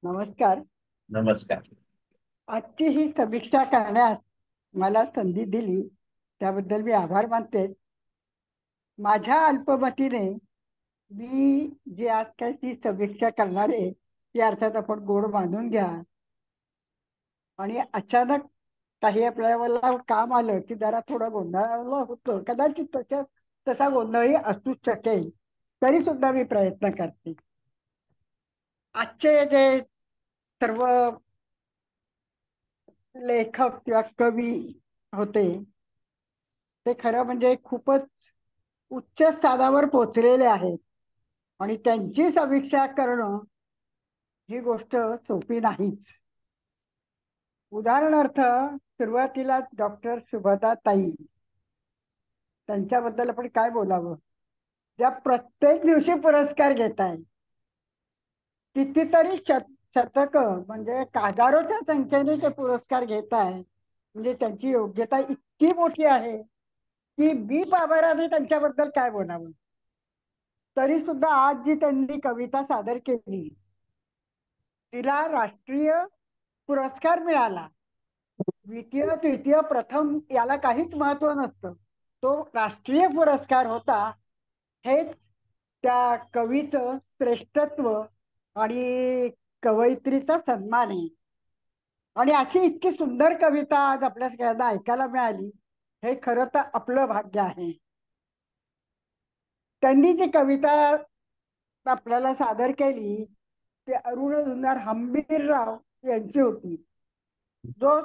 नमस्कार. नमस्कार. आजची ही समीक्षा करण्यास मला संधी दिली त्याबद्दल मी आभार मानते. माझ्या अल्पमतीने मी जी आज काही ती समीक्षा करणार आहे ती अर्थात आपण गोड बांधून घ्या. आणि अचानक काही आपल्याला काम आलं की जरा थोडं गोंधळाला होतं. कदाचित तसा गोंधळही असू शकेल, तरी सुद्धा मी प्रयत्न करते. आजचे जे सर्व लेखक किंवा कवी होते ते खरं म्हणजे खूपच उच्च स्थानावर पोचलेले आहेत आणि त्यांची समीक्षा करणं ही गोष्ट सोपी नाहीच. उदाहरणार्थ सुरुवातीला डॉक्टर सुभदा ताई, त्यांच्याबद्दल आपण काय बोलावं, ज्या प्रत्येक दिवशी पुरस्कार घेत आहे. कितीतरी शतक म्हणजे हजारोच्या संख्येने ते पुरस्कार घेत आहे. म्हणजे त्यांची योग्यता इतकी मोठी आहे की मी बाबाराने त्यांच्याबद्दल काय बोलावं. तरी सुद्धा आज जी त्यांनी कविता सादर केली तिला राष्ट्रीय पुरस्कार मिळाला. द्वितीय तृतीय प्रथम याला काहीच महत्व नसतं. तो राष्ट्रीय पुरस्कार होता. हेच त्या कवीचं श्रेष्ठत्व आणि कवयित्रीचा सन्मान आहे. आणि अशी इतकी सुंदर कविता आज आपल्या सगळ्यांना ऐकायला मिळाली हे खरं तर आपलं भाग्य आहे. त्यांनी जी कविता आपल्याला सादर केली ते अरुण जुन्नर हंबीरराव यांची होती, जो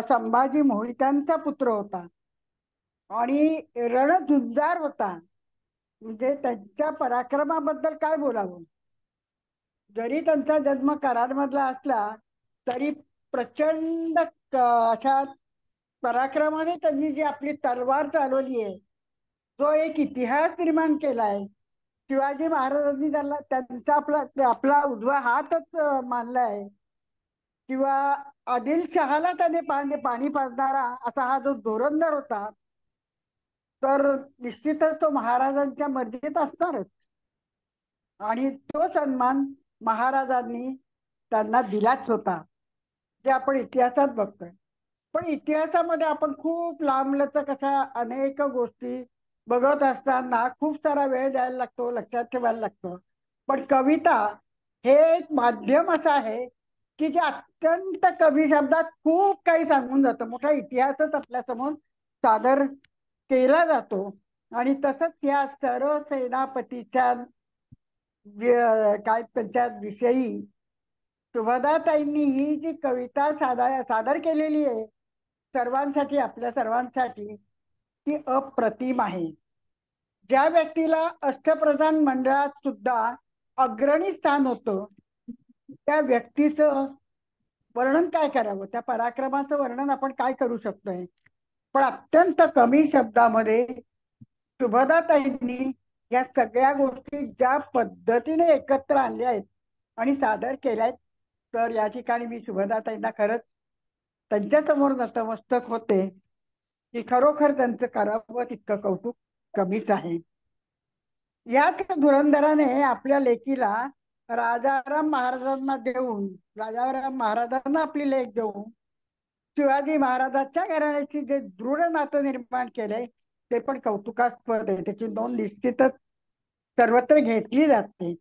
संभाजी मोहित्यांचा पुत्र होता आणि रणझुंजार होता. म्हणजे त्यांच्या पराक्रमाबद्दल काय बोलावं. जरी त्यांचा जन्म कराडमधला असला तरी प्रचंड अशा पराक्रमाने त्यांनी जी आपली तलवार चालवली आहे, जो एक इतिहास निर्माण केलाय. शिवाजी महाराजांनी त्यांचा आपला उजवा हातच मानलाय. किंवा आदिलशहाला त्याने पाणी पाजणारा असा हा जो धोरंदर होता, तर निश्चितच तो महाराजांच्या मर्जीत असणारच. आणि तो सन्मान महाराजांनी त्यांना दिलाच होता, जे आपण इतिहासात बघतोय. पण इतिहासामध्ये आपण खूप लांबलचक अशा अनेक गोष्टी बघत असताना खूप सारा वेळ द्यायला लागतो, लक्षात ठेवायला लागतं. पण कविता हे एक माध्यम असं आहे की जे अत्यंत कमी शब्दात खूप काही सांगून जातं. मोठा इतिहासच आपल्यासमोर सादर केला जातो. आणि तसंच या सर्व सेनापतीच्या काय त्यांच्या विषयी सुभदाताईंनी ही जी कविता सादर केलेली आहे सर्वांसाठी, आपल्या सर्वांसाठी, ती अप्रतिम आहे. ज्या व्यक्तीला अष्टप्रधान मंडळात सुद्धा अग्रणी स्थान होतं त्या व्यक्तीचं वर्णन काय करावं, त्या पराक्रमाचं वर्णन आपण काय करू शकतोय. पण अत्यंत कमी शब्दामध्ये सुभदाताईंनी या सगळ्या गोष्टी ज्या पद्धतीने एकत्र आणल्या आहेत आणि सादर केल्या आहेत, तर या ठिकाणी मी सुभदाताईंना खरंच त्यांच्यासमोर नतमस्तक होते की खरोखर त्यांचं करावं तितकं कौतुक कमीच आहे. याच धुरंधराने आपल्या लेकीला राजाराम महाराजांना आपली लेक देऊन शिवाजी महाराजांच्या घराण्याची जे दृढ नातं निर्माण केलंय ते पण कौतुकास्पद आहे. त्याची नोंद निश्चितच सर्वत्र घेतली जाते.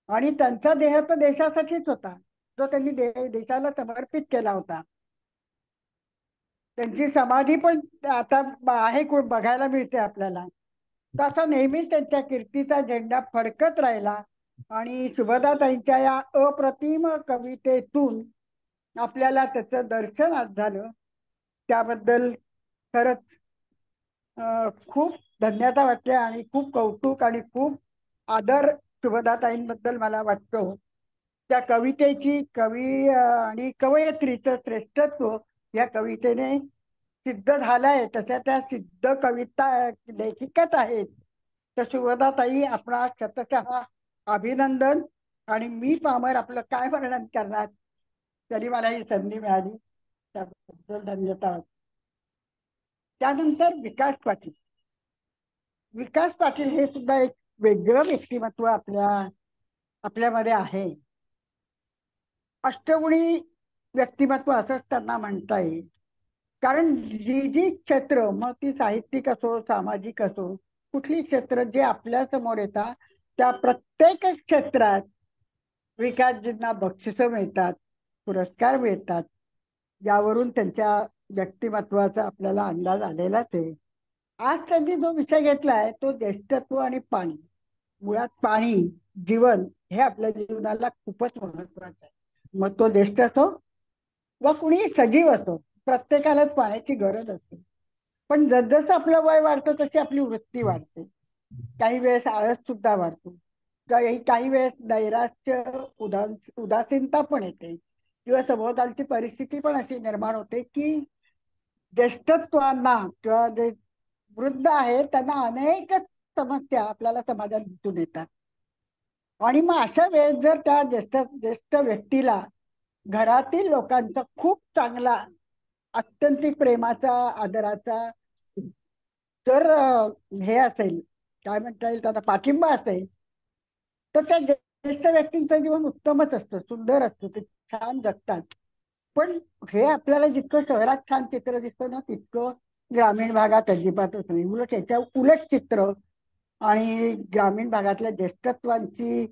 आणि त्यांचा देह तर देशासाठीच होता, जो त्यांनी देशाला समर्पित केला होता. त्यांची समाधी पण आता आहे बघायला मिळते आपल्याला. तसा नेहमीच त्यांच्या कीर्तीचा झेंडा फडकत राहिला. आणि सुभदाताईंच्या या अप्रतिम कवितेतून आपल्याला त्याचं दर्शन आज झालं. त्याबद्दल खरंच खूप धन्यता वाटते आणि खूप कौतुक आणि खूप आदर सुभदाताईंबद्दल मला वाटतो. त्या कवितेची कवी आणि कवयित्रीचं श्रेष्ठत्व या कवितेने सिद्ध झालंय. तशा त्या सिद्ध कविता लेखिकाच आहेत. तर सुभदाताई आपणा शतशः अभिनंदन आणि मी पामर आपलं काय वर्णन करणार, तरी मला ही संधी मिळाली त्याबद्दल धन्यवाद. त्यानंतर विकास पाटील. विकास पाटील हे सुद्धा एक वेगळं व्यक्तिमत्व आपल्यामध्ये आहे. अष्टगुणी व्यक्तिमत्व असंच त्यांना म्हणता येईल. कारण जी क्षेत्र, मग ती साहित्यिक असो, सामाजिक असो, कुठली क्षेत्र जे आपल्या समोर येतात त्या प्रत्येक क्षेत्रात विकासजींना बक्षिसं मिळतात, पुरस्कार मिळतात. यावरून त्यांच्या व्यक्तिमत्वाचा आपल्याला अंदाज आलेलाच आहे. आज त्यांनी जो विषय घेतलाय तो ज्येष्ठत्व आणि पाणी. मुळात पाणी, जीवन हे आपल्या जीवनाला खूपच महत्वाचं आहे. मग तो ज्येष्ठ असो व कुणी सजीव असो, प्रत्येकालाच पाण्याची गरज असते. पण जसजसं आपलं वय वाढतं तशी आपली वृत्ती वाढते. काही वेळेस आळस सुद्धा वाढतो, काही वेळेस नैराश्य, उदासीनता पण येते, किंवा सभोवतालची परिस्थिती पण अशी निर्माण होते की ज्येष्ठत्वांना किंवा जे वृद्ध आहेत त्यांना अनेक समस्या आपल्याला समाजात दिसून येतात. आणि मग अशा वेळेस जर त्या ज्येष्ठ व्यक्तीला घरातील लोकांचा खूप चांगला, अत्यंत प्रेमाचा, आदराचा जर हे असेल, काय म्हणता येईल त्याला, पाठिंबा असेल, तर त्या ज्येष्ठ व्यक्तींचं जीवन उत्तमच असतं, सुंदर असतं, ते छान जगतात. पण हे आपल्याला जितकं शहरात छान चित्र दिसतं ना, तितकं ग्रामीण भागात अजिबातच नाही. उलट याच्या उलट चित्र आणि ग्रामीण भागातल्या ज्येष्ठत्वांची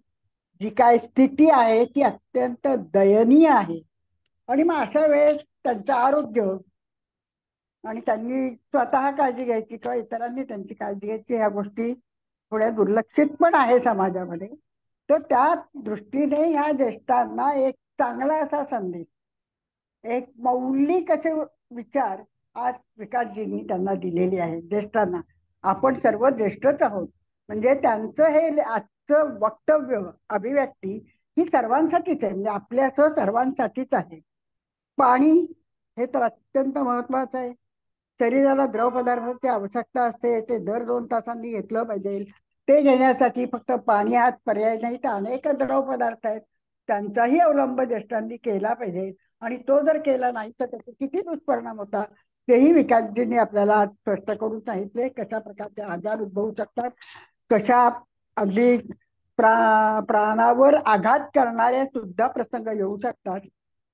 जी काय स्थिती आहे ती अत्यंत दयनीय आहे. आणि मग अशा वेळेस त्यांचं आरोग्य आणि त्यांनी स्वतः काळजी घ्यायची किंवा इतरांनी त्यांची काळजी घ्यायची, ह्या गोष्टी थोड्या दुर्लक्षित पण आहे समाजामध्ये. तर त्या दृष्टीने ह्या ज्येष्ठांना एक चांगला असा संदेश, एक मौलिक असे विचार आज विकासजींनी त्यांना दिलेले आहेत. ज्येष्ठांना आपण सर्व ज्येष्ठच आहोत, म्हणजे त्यांचं हे आजचं वक्तव्य, अभिव्यक्ती ही सर्वांसाठीच आहे, म्हणजे आपल्यासह सर्वांसाठीच आहे. पाणी हे तर अत्यंत महत्वाचं आहे. शरीराला द्रव पदार्थाची आवश्यकता असते, ते दर 2 तासांनी घेतलं पाहिजे. ते घेण्यासाठी फक्त पाणी हाच पर्याय नाही, तर अनेक द्रव पदार्थ आहेत, त्यांचाही अवलंब ज्येष्ठांनी केला पाहिजे. आणि तो जर केला नाही तर त्याचे किती दुष्परिणाम होतात तेही विकासजींनी आपल्याला स्पष्ट करून सांगितले. कशा प्रकारचे आजार उद्भवू शकतात, कशा अगदी प्राणावर आघात करणारे सुद्धा प्रसंग येऊ शकतात.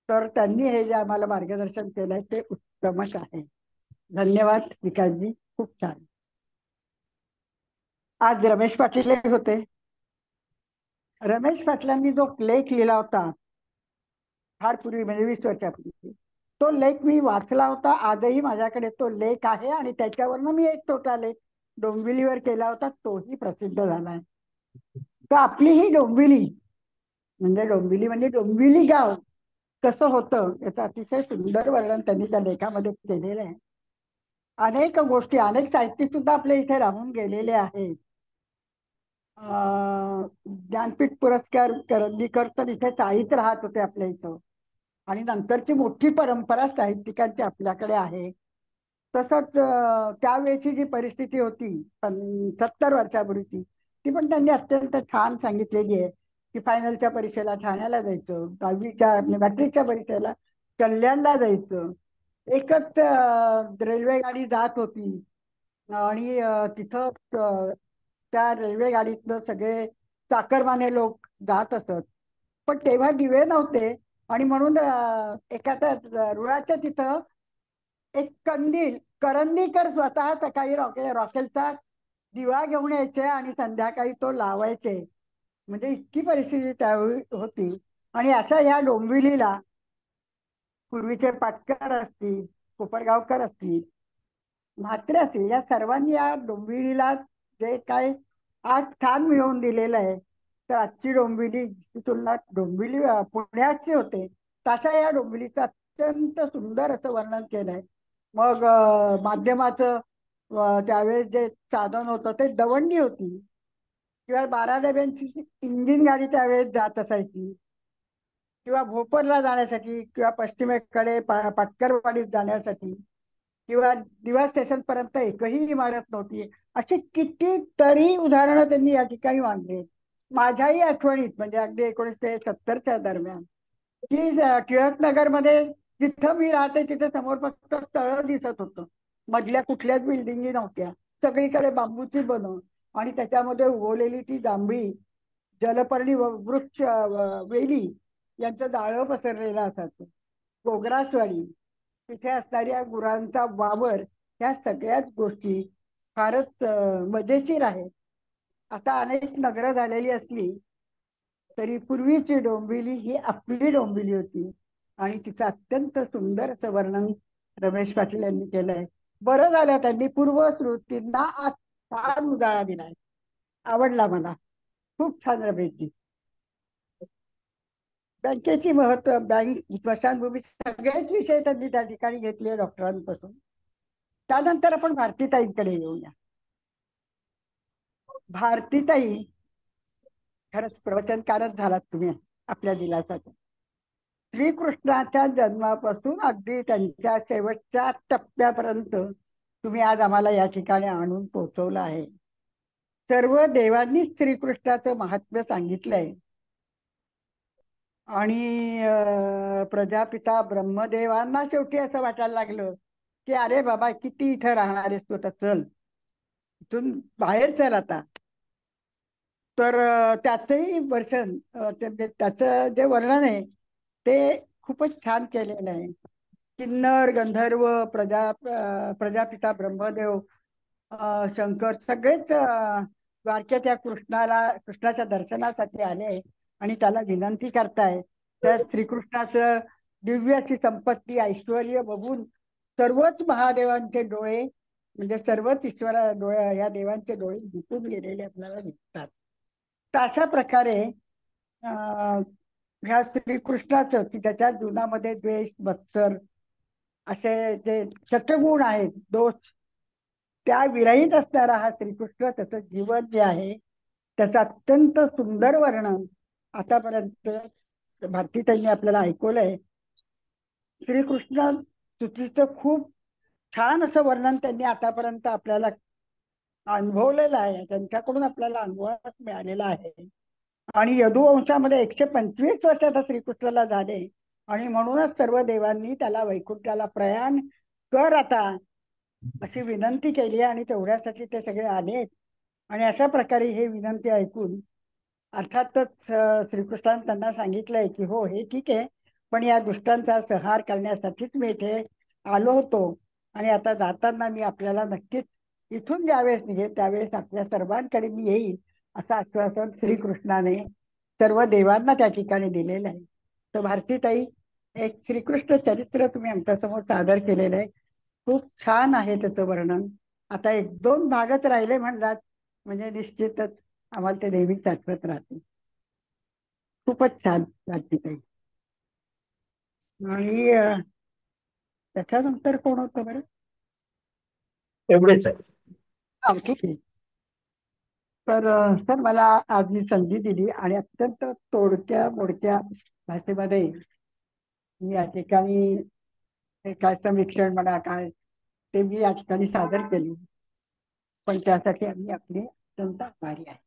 तर त्यांनी हे जे आम्हाला मार्गदर्शन केलंय ते उत्तमच आहे. धन्यवाद विकासजी, खूप छान. आज रमेश पाटील होते. रमेश पाटलांनी जो लेख लिहिला होता फार पूर्वी, म्हणजे 20 वर्षापूर्वी, तो लेख मी वाचला होता. आजही माझ्याकडे तो लेख आहे आणि त्याच्यावरनं मी एक छोटा लेख डोंबिवलीवर केला होता, तोही प्रसिद्ध झालाय. तर आपली ही डोंबिवली म्हणजे डोंबिवली गाव कसं होतं याचं अतिशय सुंदर वर्णन त्यांनी त्या लेखामध्ये केलेलं आहे. अनेक गोष्टी, अनेक साहित्यिक सुद्धा आपल्या इथे राहून गेलेले आहेत. ज्ञानपीठ पुरस्कार करंदीकर तर इथे चाळीत राहत होते आपल्या इथं, आणि नंतरची मोठी परंपरा साहित्यिकांची आपल्याकडे आहे. तसंच त्यावेळेची जी परिस्थिती होती 70 वर्षापूर्वीची, ती पण त्यांनी अत्यंत छान सांगितलेली आहे की फायनलच्या परीक्षेला ठाण्याला जायचं, 10वीच्या मॅट्रिकच्या परीक्षेला कल्याणला जायचं. एकच रेल्वे गाडी जात होती आणि तिथं त्या रेल्वे गाडीतनं सगळे चाकरमाने लोक जात असत. पण तेव्हा दिवे नव्हते आणि म्हणून एखाद्या रुळाच्या तिथं एक कंदील करंदीकर स्वतः सकाळी रॉकेलचा दिवा घेऊन यायचे आणि संध्याकाळी तो लावायचे. म्हणजे इतकी परिस्थिती त्यावेळी होती. आणि अशा ह्या डोंबिवलीला पूर्वीचे पाटकर असतील, कोपरगावकर असतील, म्हात्रे असतील, या सर्वांनी या डोंबिवलीला जे काय आज स्थान मिळवून दिलेलं आहे, तर आजची डोंबिवली तुलना डोंबिवली पुण्याची होते तशा या डोंबिवलीचं अत्यंत सुंदर असं वर्णन केलंय. मग माध्यमाचं त्यावेळेस जे साधन होतं ते दवंडी होती, किंवा 12 डब्यांची इंजिन गाडी त्यावेळेस जात असायची, किंवा भोपरला जाण्यासाठी किंवा पश्चिमेकडे पाटकरवाडीत जाण्यासाठी, किंवा दिवा स्टेशन पर्यंत एकही इमारत नव्हती. अशी कितीतरी उदाहरणं त्यांनी या ठिकाणी मांडली. माझ्याही आठवणीत म्हणजे अगदी 1970च्या दरम्यान की टिळकनगरमध्ये जिथं मी राहते तिथे समोर फक्त तळं दिसत होतं. मधल्या कुठल्याच बिल्डिंगी नव्हत्या. सगळीकडे बांबूची बनव आणि त्याच्यामध्ये उगवलेली ती जांभळी जलपर्णी वृक्ष वेली यांचं जाळं पसरलेलं असायचं. गोगरासवाडी तिथे असणाऱ्या गुरांचा वावर ह्या सगळ्याच गोष्टी फारच मजेशीर आहेत. आता अनेक नगरं झालेली असली तरी पूर्वीची डोंबिवली ही आपली डोंबिवली होती आणि तिचं अत्यंत सुंदर असं वर्णन रमेश पाटील यांनी केलंय. बरं झालं त्यांनी पूर्वस्मृतींना आज छान उजाळा दिलाय. आवडला मला. खूप छान रमेशजी. बँकेची महत्व, बँक, स्मशानभूमी सगळेच विषय त्यांनी त्या ठिकाणी घेतले डॉक्टरांपासून. त्यानंतर आपण भारतीताईंकडे येऊया. भारतीताई खरंच प्रवचनकारच झालात तुम्ही आपल्या दिलासाठी. श्रीकृष्णाच्या जन्मापासून अगदी त्यांच्या शेवटच्या टप्प्यापर्यंत तुम्ही आज आम्हाला या ठिकाणी आणून पोहोचवलं आहे. सर्व देवांनी श्रीकृष्णाचं महात्म्य सांगितलंय आणि प्रजापिता ब्रह्मदेवांना शेवटी असं वाटायला लागलं की अरे बाबा किती इथं राहणार आहेस तू, तर चल इथून बाहेर चल आता. तर त्याचंही वर्णन त्याचं जे वर्णन आहे ते खूपच छान केलेलं आहे. किन्नर, गंधर्व, प्रजापिता ब्रह्मदेव, शंकर सगळेच द्वारकेच्या कृष्णाच्या दर्शनासाठी आले आणि त्याला विनंती करताय. तर श्रीकृष्णाचं दिव्य अशी संपत्ती, ऐश्वर्य बघून सर्वच महादेवांचे डोळे म्हणजे सर्वच डोळे या देवांचे डोळे दिसून गेलेले आपल्याला दिसतात. तर अशा प्रकारे ह्या श्रीकृष्णाचं की त्याच्या जीवनामध्ये द्वेष, मत्सर असे जे सटगुण आहेत, दोष, त्या विरहित असणारा हा श्रीकृष्ण, त्याचं जीवन जे आहे त्याचं अत्यंत सुंदर वर्णन आतापर्यंत भारतीताईंनी आपल्याला ऐकवलंय. श्रीकृष्ण स्तुतीचं खूप छान असं वर्णन त्यांनी आतापर्यंत आपल्याला अनुभवलेलं आहे. त्यांच्याकडून आपल्याला अनुभवास मिळालेला आहे. आणि यदुवंशामध्ये 125 वर्ष आता श्रीकृष्णाला झाले आणि म्हणूनच सर्व देवांनी त्याला वैकुंठाला प्रयाण कर आता अशी विनंती केली आणि तेवढ्यासाठी ते सगळे आलेत. आणि अशा प्रकारे हे विनंती ऐकून अर्थातच श्रीकृष्णाने त्यांना सांगितलंय की हो हे ठीक आहे, पण या दुष्टांचा संहार करण्यासाठीच मी इथे आलो होतो आणि आता जाताना मी आपल्याला नक्कीच इथून ज्यावेळेस निघेल त्यावेळेस आपल्या सर्वांकडे मी येईल असं आश्वासन श्रीकृष्णाने सर्व देवांना त्या ठिकाणी दिलेलं आहे. तर भारतीताई, एक श्रीकृष्ण चरित्र तुम्ही आमच्यासमोर सादर केलेलं आहे. खूप छान आहे त्याचं वर्णन. आता 1-2 भागच राहिले म्हणलात म्हणजे निश्चितच आम्हाला ते नेहमीच आठवत राहते. खूपच छान भारतीताई. आणि त्याच्यानंतर कोण होतं बरं? एवढेच आहे. ठीक आहे. तर सर मला आज मी संधी दिली आणि अत्यंत तोडक्या मोडक्या भाषेमध्ये मी या ठिकाणी काय समीक्षण म्हणा काय ते मी या ठिकाणी सादर केली. पण त्यासाठी आम्ही आपले अत्यंत आभारी आहे.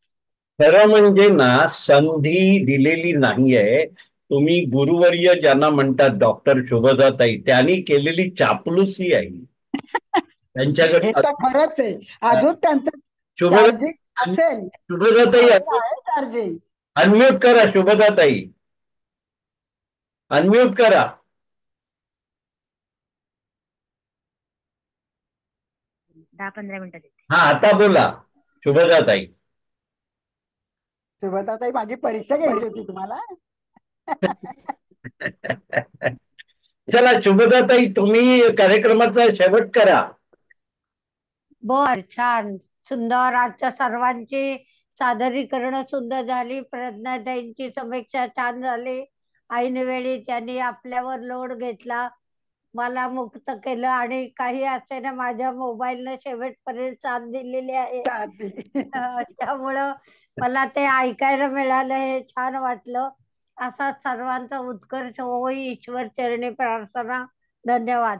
खरं म्हणजे ना संधी दिलेली नाहीये. तुम्ही गुरुवर्य ज्यांना म्हणतात डॉक्टर शुभदाताई, त्यांनी केलेली चापलुसी आहे त्यांच्याकडे. हे तर खरंच आहे. अजून त्यांचं शुभदाताई चार्जिंग अनम्यूट करा. शुभदाताई अनम्यूट करा. दहा 15 मिनिटं. हा आता बोला शुभदाताई. शुभदाताई माझी परीक्षा घ्यायची होती तुम्हाला. चला शुभदाताई तुम्ही कार्यक्रमाचा शेवट करा. बर, छान सुंदर. आजच्या सर्वांची सादरीकरण सुंदर झाली. प्रज्ञाताईंची समीक्षा छान झाली. ऐनवेळी त्यांनी आपल्यावर लोड घेतला, मला मुक्त केलं आणि काही असे ना माझ्या मोबाईलनं शेवटपर्यंत साथ दिलेली आहे. त्यामुळं मला ते ऐकायला मिळालं, हे छान वाटलं. असा सर्वांचा उत्कर्ष होई ईश्वर चरणी प्रार्थना. धन्यवाद.